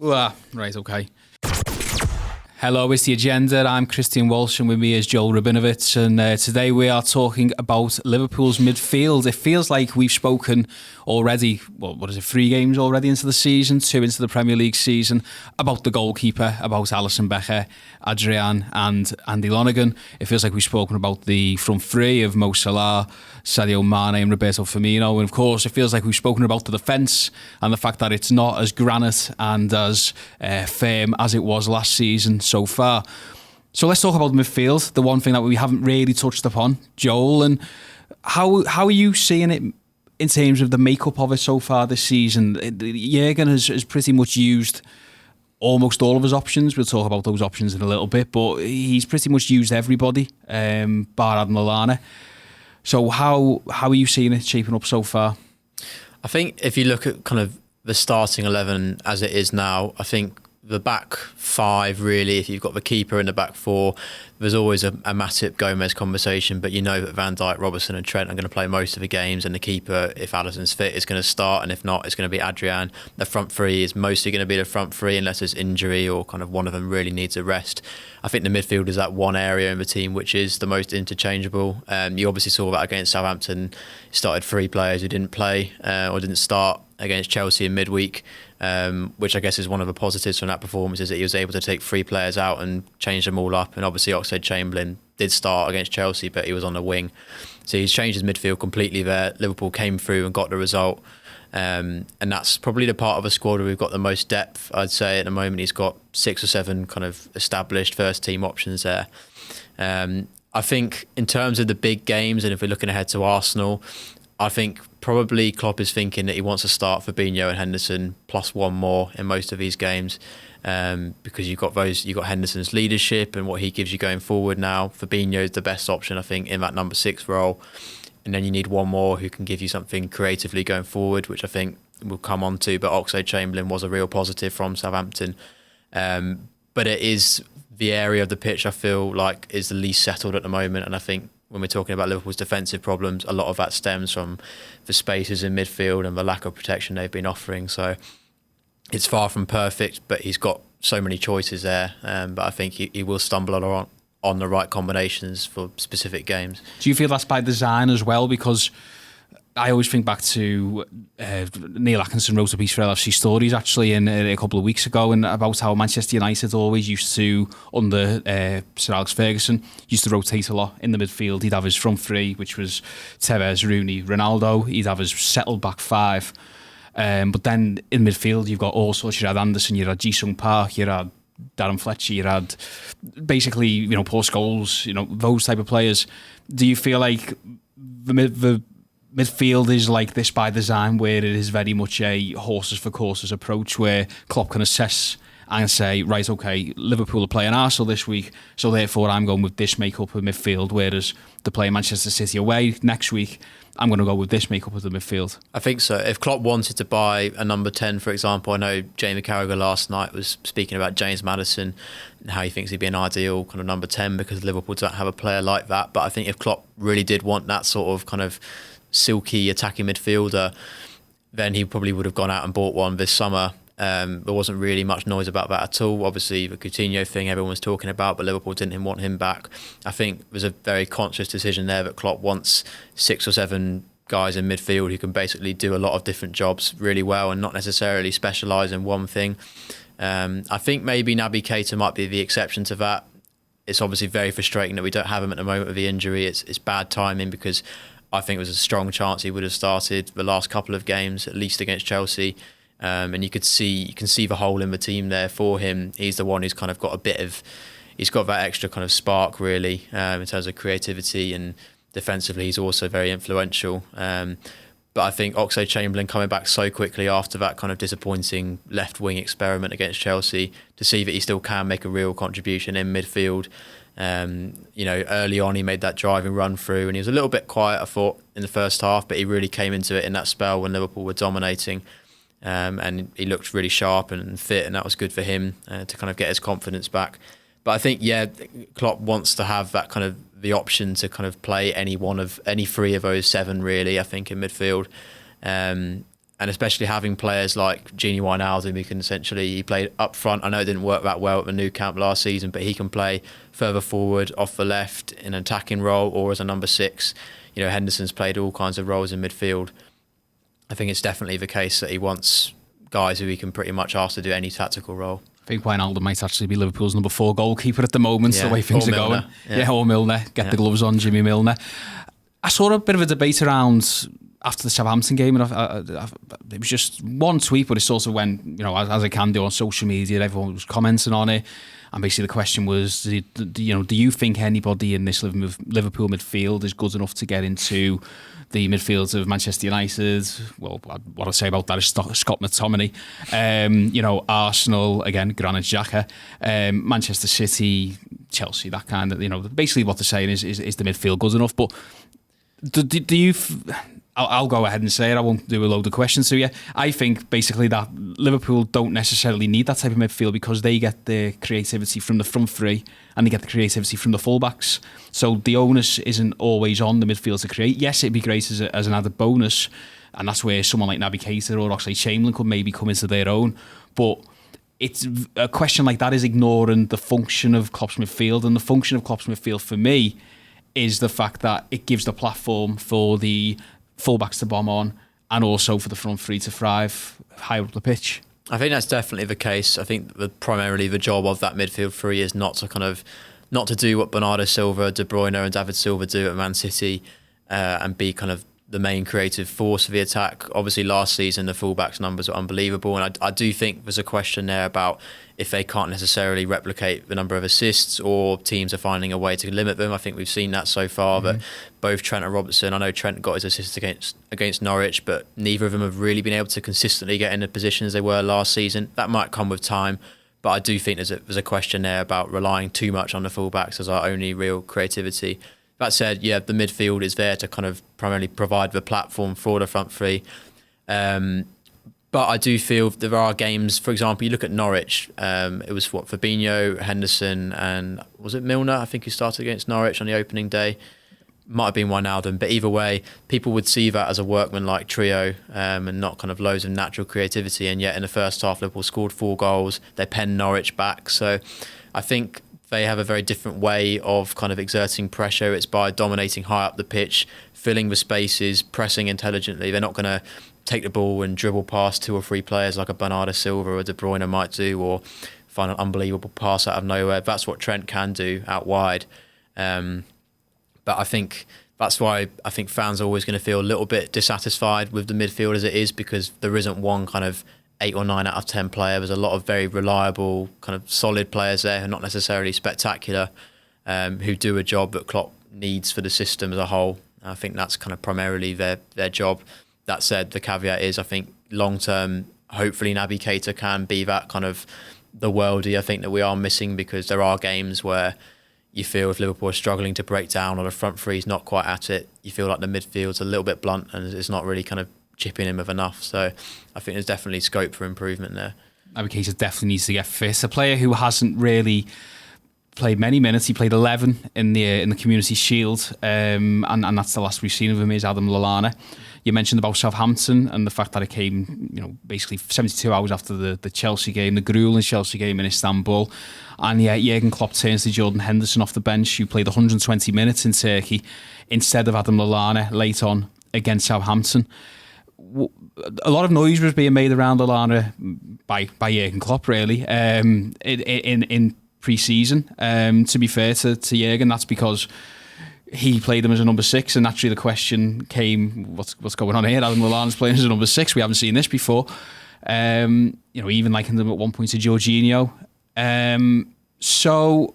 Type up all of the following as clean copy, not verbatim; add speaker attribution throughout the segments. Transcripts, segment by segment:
Speaker 1: Right, okay. Hello, it's The Agenda. I'm Kristian Walsh and with me is Joel Rabinowitz, and today we are talking about Liverpool's midfield. It feels like we've spoken already, 3 games already into the season, 2 into the Premier League season, about the goalkeeper, about Alisson Becker, Adrian and Andy Lonergan. It feels like we've spoken about the front three of Mo Salah, Sadio Mane and Roberto Firmino, and of course it feels like we've spoken about the defence and the fact that it's not as granite and as firm as it was last season so far. So let's talk about midfield, the one thing that we haven't really touched upon, Joel, and how are you seeing it in terms of the makeup of it so far this season? Jurgen has pretty much used almost all of his options. We'll talk about those options in a little bit, but he's pretty much used everybody, bar Adam Lallana. So how are you seeing it shaping up so far?
Speaker 2: I think if you look at kind of the starting 11 as it is now, I think the back 5 really, if you've got the keeper in the back 4, there's always a Matip Gomez conversation, but you know that Van Dijk, Robertson and Trent are going to play most of the games, and the keeper, if Alisson's fit, is going to start, and if not, it's going to be Adrian. The front 3 is mostly going to be the front 3 unless there's injury or kind of one of them really needs a rest. I think the midfield is that one area in the team which is the most interchangeable. You obviously saw that against Southampton. Started 3 players who didn't play or didn't start against Chelsea in midweek, which I guess is one of the positives from that performance, is that he was able to take 3 players out and change them all up. And obviously Oxlade-Chamberlain did start against Chelsea, but he was on the wing. So he's changed his midfield completely there. Liverpool came through and got the result. And that's probably the part of a squad where we've got the most depth, I'd say. At the moment, he's got 6 or 7 kind of established first team options there. I think in terms of the big games, and if we're looking ahead to Arsenal, I think probably Klopp is thinking that he wants to start Fabinho and Henderson plus one more in most of these games, because you've got Henderson's leadership and what he gives you going forward now. Fabinho is the best option, I think, in that number 6 role. And then you need one more who can give you something creatively going forward, which I think we'll come on to. But Oxlade-Chamberlain was a real positive from Southampton. But it is the area of the pitch I feel like is the least settled at the moment. And I think when we're talking about Liverpool's defensive problems, a lot of that stems from the spaces in midfield and the lack of protection they've been offering. So it's far from perfect, but he's got so many choices there. But I think he will stumble on the right combinations for specific games.
Speaker 1: Do you feel that's by design as well? Because I always think back to Neil Atkinson wrote a piece for LFC Stories actually a couple of weeks ago, and about how Manchester United always used to, under Sir Alex Ferguson, used to rotate a lot in the midfield. He'd have his front 3, which was Tevez, Rooney, Ronaldo. He'd have his settled back 5. But then in midfield, you've got all sorts. You had Anderson, you had Ji-Sung Park, you had Darren Fletcher, you had basically, Paul Scholes, those type of players. Do you feel like the midfield is like this by design, where it is very much a horses for courses approach, where Klopp can assess and say, right, okay, Liverpool are playing Arsenal this week, so therefore I'm going with this makeup of midfield, whereas they're playing Manchester City away next week, I'm going to go with this makeup of the midfield? I
Speaker 2: think so. If Klopp wanted to buy a number 10, for example, I know Jamie Carragher last night was speaking about James Maddison and how he thinks he'd be an ideal kind of number 10 because Liverpool don't have a player like that. But I think if Klopp really did want that sort of kind of silky attacking midfielder, then he probably would have gone out and bought one this summer. There wasn't really much noise about that at all. Obviously, the Coutinho thing everyone was talking about, but Liverpool didn't want him back. I think there's a very conscious decision there that Klopp wants 6 or 7 guys in midfield who can basically do a lot of different jobs really well and not necessarily specialise in one thing. I think maybe Naby Keita might be the exception to that. It's obviously very frustrating that we don't have him at the moment with the injury. It's bad timing, because I think it was a strong chance he would have started the last couple of games, at least against Chelsea. And you can see the hole in the team there for him. He's the one who's kind of got he's got that extra kind of spark really, in terms of creativity, and defensively he's also very influential. But I think Oxlade-Chamberlain coming back so quickly after that kind of disappointing left wing experiment against Chelsea, to see that he still can make a real contribution in midfield. Early on he made that driving run through, and he was a little bit quiet, I thought, in the first half, but he really came into it in that spell when Liverpool were dominating. And he looked really sharp and fit, and that was good for him to kind of get his confidence back. But I think, Klopp wants to have that kind of the option to kind of play any 3 of those 7 really, I think, in midfield. And And especially having players like Wijnaldum, who can he played up front. I know it didn't work that well at the new camp last season, but he can play further forward, off the left, in an attacking role, or as a number 6. Henderson's played all kinds of roles in midfield. I think it's definitely the case that he wants guys who he can pretty much ask to do any tactical role.
Speaker 1: I think Wijnaldum might actually be Liverpool's number 4 goalkeeper at the moment, the way things are going. Or Milner. Get the gloves on, Jimmy Milner. I saw a bit of a debate around after the Southampton game, and it was just one tweet, but it sort of went, as I can do on social media, everyone was commenting on it. And basically the question was, do you think anybody in this Liverpool midfield is good enough to get into the midfields of Manchester United? Well, what I say about that is Scott McTominay. Arsenal, again, Granit Xhaka. Manchester City, Chelsea, that kind of, basically what they're saying is the midfield good enough? But do you... I'll go ahead and say it. I won't do a load of questions to you. I think basically that Liverpool don't necessarily need that type of midfield because they get the creativity from the front three and they get the creativity from the fullbacks. So the onus isn't always on the midfield to create. Yes, it'd be great as an added bonus, and that's where someone like Naby Keita or Oxlade-Chamberlain could maybe come into their own. But it's a question like that is ignoring the function of Klopp's midfield, and the function of Klopp's midfield for me is the fact that it gives the platform for the fullbacks to bomb on, and also for the front three to thrive higher up the pitch.
Speaker 2: I think that's definitely the case. I think primarily the job of that midfield three is not to do what Bernardo Silva, De Bruyne and David Silva do at Man City, and be kind of the main creative force of the attack. Obviously last season the fullbacks numbers are unbelievable, and I do think there's a question there about if they can't necessarily replicate the number of assists, or teams are finding a way to limit them. I think we've seen that so far, but both Trent and Robertson, I know Trent got his assist against Norwich, but neither of them have really been able to consistently get in the position as they were last season. That might come with time, but I do think there's a question there about relying too much on the fullbacks as our only real creativity. That said, the midfield is there to kind of primarily provide the platform for the front three. But I do feel there are games, for example, you look at Norwich, it was Fabinho, Henderson, and was it Milner, I think, who started against Norwich on the opening day? Might have been Wijnaldum, but either way, people would see that as a workman-like trio, and not kind of loads of natural creativity. And yet in the first half, Liverpool scored 4 goals. They penned Norwich back. So I think they have a very different way of kind of exerting pressure. It's by dominating high up the pitch, filling the spaces, pressing intelligently. They're not going to take the ball and dribble past 2 or 3 players like a Bernardo Silva or De Bruyne might do, or find an unbelievable pass out of nowhere. That's what Trent can do out wide. But I think that's why I think fans are always going to feel a little bit dissatisfied with the midfield as it is, because there isn't one kind of 8 or 9 out of 10 player. There's a lot of very reliable, kind of solid players there who are not necessarily spectacular, who do a job that Klopp needs for the system as a whole. I think that's kind of primarily their job. That said, the caveat is I think long term, hopefully Naby Keita can be that kind of the worldie I think that we are missing, because there are games where you feel if Liverpool are struggling to break down or the front three is not quite at it, you feel like the midfield's a little bit blunt and it's not really kind of chipping in with enough. So I think there's definitely scope for improvement there.
Speaker 1: Naby Keita definitely needs to get fit. A player who hasn't really played many minutes. He played 11 in the Community Shield, and that's the last we've seen of him, is Adam Lallana. You mentioned about Southampton and the fact that it came, basically 72 hours after the Chelsea game, the grueling Chelsea game in Istanbul. And Jurgen Klopp turns to Jordan Henderson off the bench, who played 120 minutes in Turkey, instead of Adam Lallana late on against Southampton. A lot of noise was being made around Lallana by Jurgen Klopp, really, in pre-season. To be fair to Jurgen, that's because he played him as a number 6, and naturally the question came, what's going on here? Adam Lallana's playing as a number 6. We haven't seen this before. Even likened him at one point to Jorginho. So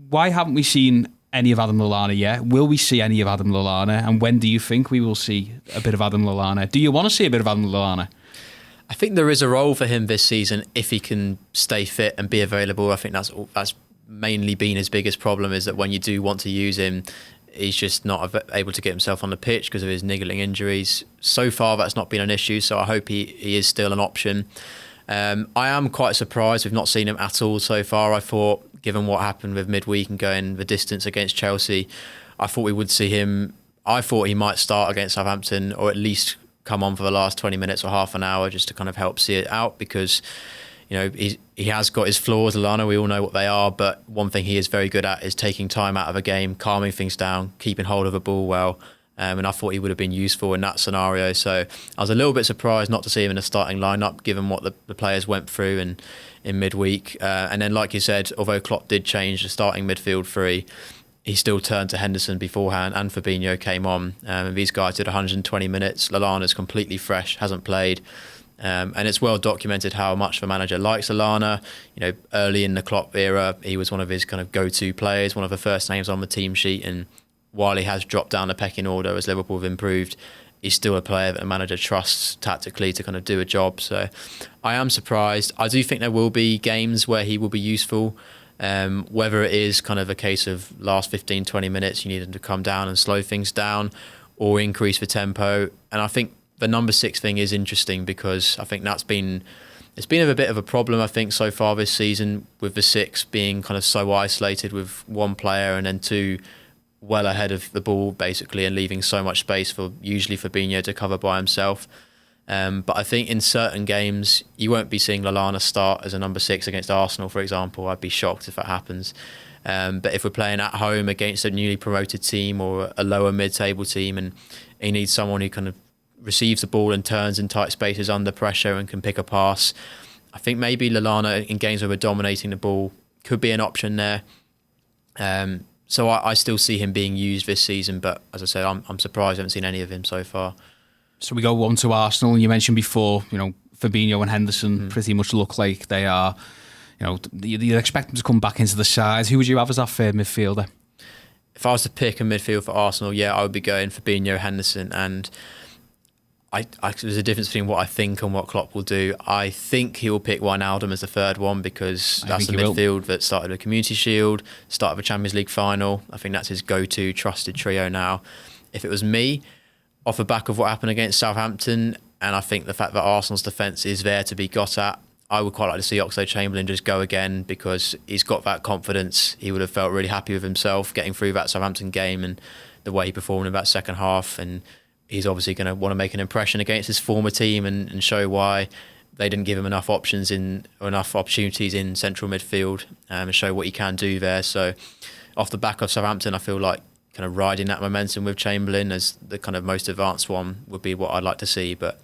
Speaker 1: why haven't we seen any of Adam Lallana yet? Will we see any of Adam Lallana? And when do you think we will see a bit of Adam Lallana? Do you want to see a bit of Adam Lallana?
Speaker 2: I think there is a role for him this season if he can stay fit and be available. I think that's mainly been his biggest problem, is that when you do want to use him, he's just not able to get himself on the pitch because of his niggling injuries. So far, that's not been an issue, so I hope he is still an option. I am quite surprised we've not seen him at all so far. I thought, given what happened with midweek and going the distance against Chelsea, I thought we would see him. I thought he might start against Southampton, or at least come on for the last 20 minutes or half an hour just to kind of help see it out, because he has got his flaws, Lallana, we all know what they are, but one thing he is very good at is taking time out of a game, calming things down, keeping hold of a ball well. And I thought he would have been useful in that scenario. So I was a little bit surprised not to see him in the starting lineup, given what the players went through in midweek. And then, like you said, although Klopp did change the starting midfield three, he still turned to Henderson beforehand, and Fabinho came on. And these guys did 120 minutes. Lallana's completely fresh, hasn't played. And it's well documented how much the manager likes Lallana. Early in the Klopp era, he was one of his kind of go-to players, one of the first names on the team sheet. And while he has dropped down the pecking order as Liverpool have improved, he's still a player that the manager trusts tactically to kind of do a job. So I am surprised. I do think there will be games where he will be useful. Whether it is kind of a case of last 15, 20 minutes, you need him to come down and slow things down or increase the tempo. And I think the number 6 thing is interesting, because I think it's been a bit of a problem, I think, so far this season, with the 6 being kind of so isolated with one player and then 2 well ahead of the ball, basically, and leaving so much space for usually Fabinho to cover by himself. But I think in certain games, you won't be seeing Lallana start as a number 6 against Arsenal, for example. I'd be shocked if that happens. But if we're playing at home against a newly promoted team or a lower mid-table team, and he needs someone who kind of receives the ball and turns in tight spaces under pressure and can pick a pass, I think maybe Lallana in games where we're dominating the ball could be an option there. So I still see him being used this season, but as I said, I'm surprised I haven't seen any of him so far.
Speaker 1: So we go on to Arsenal, and you mentioned before, Fabinho and Henderson pretty much look like they are, you expect them to come back into the side. Who would you have as that third midfielder?
Speaker 2: If I was to pick a midfield for Arsenal, I would be going Fabinho, Henderson, and there's a difference between what I think and what Klopp will do. I think he will pick Wijnaldum as the third one, because that's the midfield that started the Community Shield, started the Champions League final. I think that's his go-to trusted trio now. If it was me, off the back of what happened against Southampton, and I think the fact that Arsenal's defence is there to be got at, I would quite like to see Oxlade-Chamberlain just go again, because he's got that confidence. He would have felt really happy with himself getting through that Southampton game and the way he performed in that second half, and he's obviously going to want to make an impression against his former team and show why they didn't give him enough options or enough opportunities in central midfield, and show what he can do there. So off the back of Southampton, I feel like kind of riding that momentum with Chamberlain as the kind of most advanced one would be what I'd like to see, but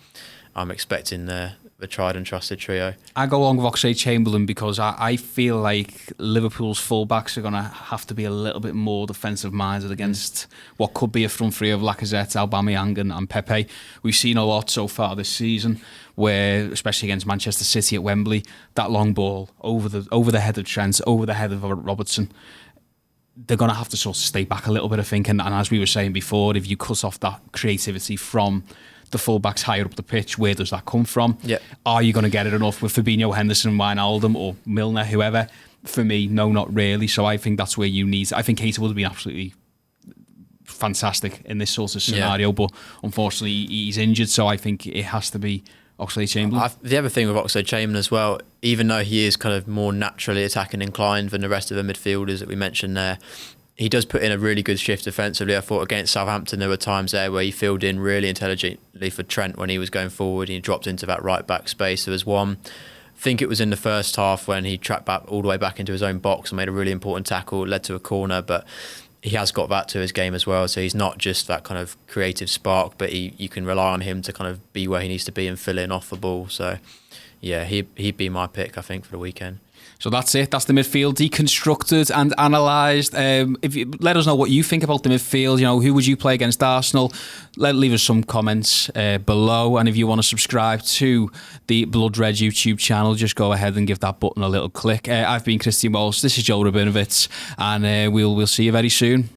Speaker 2: I'm expecting the tried and trusted trio. I
Speaker 1: go along with Oxlade-Chamberlain because I feel like Liverpool's fullbacks are going to have to be a little bit more defensive minded against what could be a front three of Lacazette, Aubameyang and Pepe. We've seen a lot so far this season where, especially against Manchester City at Wembley, that long ball over the head of Trent, over the head of Robertson, they're going to have to sort of stay back a little bit, I think. And as we were saying before, if you cut off that creativity from the fullbacks higher up the pitch, where does that come from?
Speaker 2: Yeah.
Speaker 1: Are you going to get it enough with Fabinho, Henderson, Wijnaldum or Milner, whoever? For me, no, not really. So I think that's where you need... I think Keita would have been absolutely fantastic in this sort of scenario, but unfortunately he's injured, so I think it has to be Oxlade-Chamberlain.
Speaker 2: The other thing with Oxlade-Chamberlain as well, even though he is kind of more naturally attacking inclined than the rest of the midfielders that we mentioned there, he does put in a really good shift defensively. I thought against Southampton there were times there where he filled in really intelligently for Trent when he was going forward. He dropped into that right back space. There was one, I think it was in the first half, when he tracked back all the way back into his own box and made a really important tackle, led to a corner, but he has got that to his game as well. So he's not just that kind of creative spark, but you can rely on him to kind of be where he needs to be and fill in off the ball. So yeah, he'd be my pick, I think, for the weekend.
Speaker 1: So that's it. That's the midfield deconstructed and analysed. If you let us know what you think about the midfield, who would you play against Arsenal? Leave us some comments below. And if you want to subscribe to the Blood Red YouTube channel, just go ahead and give that button a little click. I've been Kristian Walsh. This is Joel Rabinowitz, and we'll see you very soon.